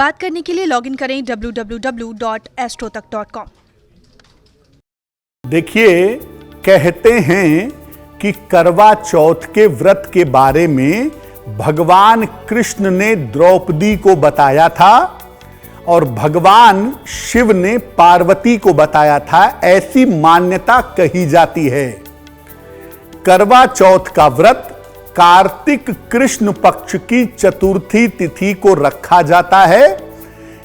बात करने के लिए लॉगिन करें www.astrotak.com। देखिए, कहते हैं कि करवा चौथ के व्रत के बारे में भगवान कृष्ण ने द्रौपदी को बताया था और भगवान शिव ने पार्वती को बताया था, ऐसी मान्यता कही जाती है। करवा चौथ का व्रत कार्तिक कृष्ण पक्ष की चतुर्थी तिथि को रखा जाता है।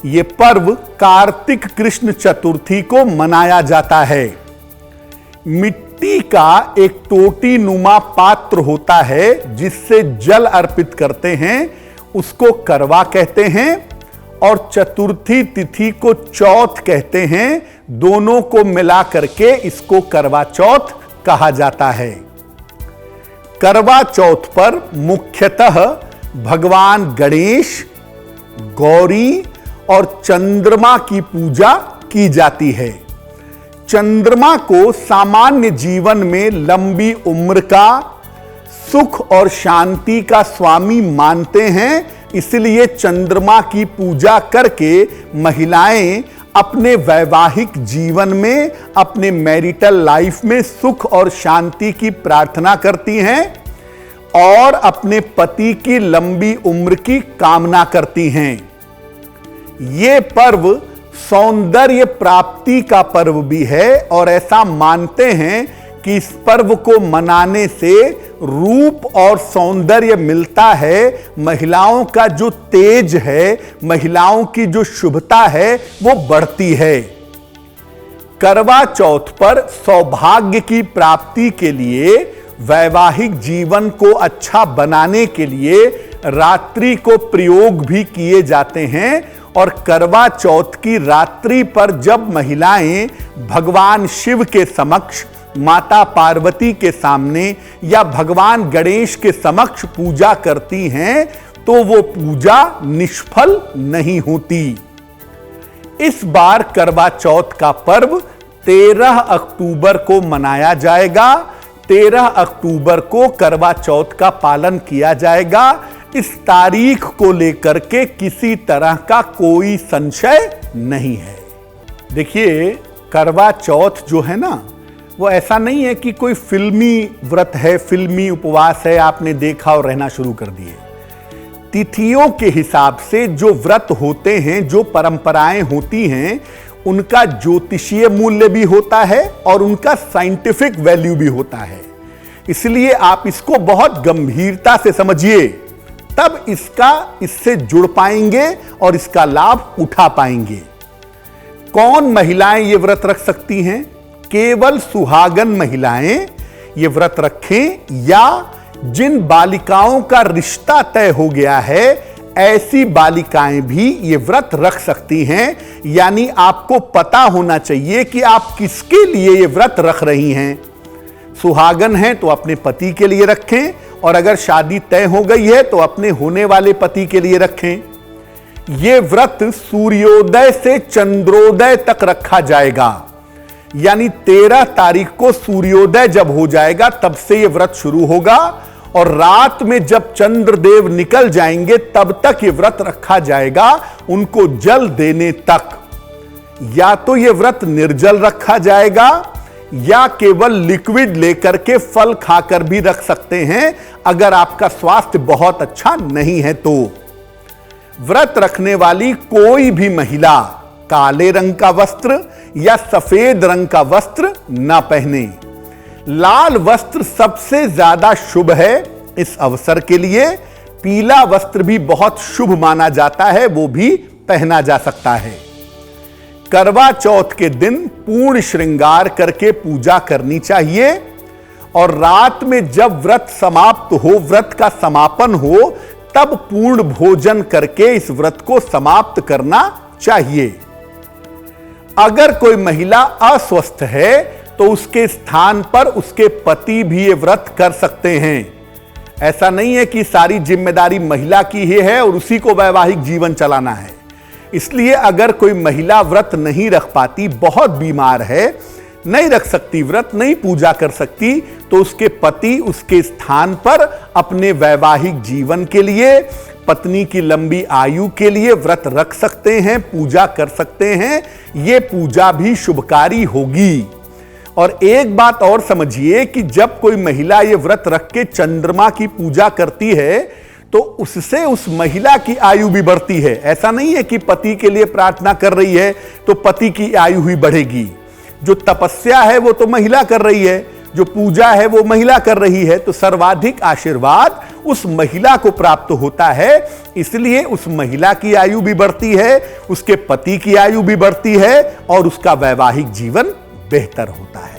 यह पर्व कार्तिक कृष्ण चतुर्थी को मनाया जाता है। मिट्टी का एक टोटी नुमा पात्र होता है जिससे जल अर्पित करते हैं, उसको करवा कहते हैं, और चतुर्थी तिथि को चौथ कहते हैं। दोनों को मिला करके इसको करवा चौथ कहा जाता है। करवा चौथ पर मुख्यतः भगवान गणेश, गौरी और चंद्रमा की पूजा की जाती है। चंद्रमा को सामान्य जीवन में लंबी उम्र का, सुख और शांति का स्वामी मानते हैं, इसलिए चंद्रमा की पूजा करके महिलाएं अपने वैवाहिक जीवन में, अपने मैरिटल लाइफ में सुख और शांति की प्रार्थना करती हैं और अपने पति की लंबी उम्र की कामना करती हैं। ये पर्व सौंदर्य प्राप्ति का पर्व भी है और ऐसा मानते हैं कि इस पर्व को मनाने से रूप और सौंदर्य मिलता है। महिलाओं का जो तेज है, महिलाओं की जो शुभता है, वो बढ़ती है। करवा चौथ पर सौभाग्य की प्राप्ति के लिए, वैवाहिक जीवन को अच्छा बनाने के लिए रात्रि को प्रयोग भी किए जाते हैं। और करवा चौथ की रात्रि पर जब महिलाएं भगवान शिव के समक्ष, माता पार्वती के सामने या भगवान गणेश के समक्ष पूजा करती हैं तो वो पूजा निष्फल नहीं होती। इस बार करवा चौथ का पर्व 13 अक्टूबर को मनाया जाएगा। 13 अक्टूबर को करवा चौथ का पालन किया जाएगा। इस तारीख को लेकर के किसी तरह का कोई संशय नहीं है। देखिए, करवा चौथ जो है ना, वो ऐसा नहीं है कि कोई फिल्मी व्रत है, फिल्मी उपवास है, आपने देखा और रहना शुरू कर दिए। तिथियों के हिसाब से जो व्रत होते हैं, जो परंपराएं होती हैं, उनका ज्योतिषीय मूल्य भी होता है और उनका साइंटिफिक वैल्यू भी होता है। इसलिए आप इसको बहुत गंभीरता से समझिए, तब इससे जुड़ पाएंगे और इसका लाभ उठा पाएंगे। कौन महिलाएं ये व्रत रख सकती हैं? केवल सुहागन महिलाएं ये व्रत रखें, या जिन बालिकाओं का रिश्ता तय हो गया है, ऐसी बालिकाएं भी ये व्रत रख सकती हैं। यानी आपको पता होना चाहिए कि आप किसके लिए ये व्रत रख रही हैं। सुहागन हैं तो अपने पति के लिए रखें, और अगर शादी तय हो गई है तो अपने होने वाले पति के लिए रखें। यह व्रत सूर्योदय से चंद्रोदय तक रखा जाएगा। यानी 13 तारीख को सूर्योदय जब हो जाएगा तब से यह व्रत शुरू होगा, और रात में जब चंद्रदेव निकल जाएंगे तब तक यह व्रत रखा जाएगा, उनको जल देने तक। या तो यह व्रत निर्जल रखा जाएगा या केवल लिक्विड लेकर के फल खाकर भी रख सकते हैं, अगर आपका स्वास्थ्य बहुत अच्छा नहीं है तो। व्रत रखने वाली कोई भी महिला काले रंग का वस्त्र या सफेद रंग का वस्त्र न पहने। लाल वस्त्र सबसे ज्यादा शुभ है इस अवसर के लिए। पीला वस्त्र भी बहुत शुभ माना जाता है, वो भी पहना जा सकता है। करवा चौथ के दिन पूर्ण श्रृंगार करके पूजा करनी चाहिए, और रात में जब व्रत समाप्त हो, व्रत का समापन हो, तब पूर्ण भोजन करके इस व्रत को समाप्त करना चाहिए। अगर कोई महिला अस्वस्थ है तो उसके स्थान पर उसके पति भी ये व्रत कर सकते हैं। ऐसा नहीं है कि सारी जिम्मेदारी महिला की ही है और उसी को वैवाहिक जीवन चलाना है। इसलिए अगर कोई महिला व्रत नहीं रख पाती, बहुत बीमार है, नहीं रख सकती व्रत, नहीं पूजा कर सकती, तो उसके पति उसके स्थान पर अपने वैवाहिक जीवन के लिए पत्नी की लंबी आयु के लिए व्रत रख सकते हैं, पूजा कर सकते हैं, ये पूजा भी शुभकारी होगी। और एक बात और समझिए कि जब कोई महिला ये व्रत रख के चंद्रमा की पूजा करती है तो उससे उस महिला की आयु भी बढ़ती है। ऐसा नहीं है कि पति के लिए प्रार्थना कर रही है तो पति की आयु ही बढ़ेगी। जो तपस्या है वो तो महिला कर रही है, जो पूजा है वो महिला कर रही है, तो सर्वाधिक आशीर्वाद उस महिला को प्राप्त होता है। इसलिए उस महिला की आयु भी बढ़ती है, उसके पति की आयु भी बढ़ती है और उसका वैवाहिक जीवन बेहतर होता है।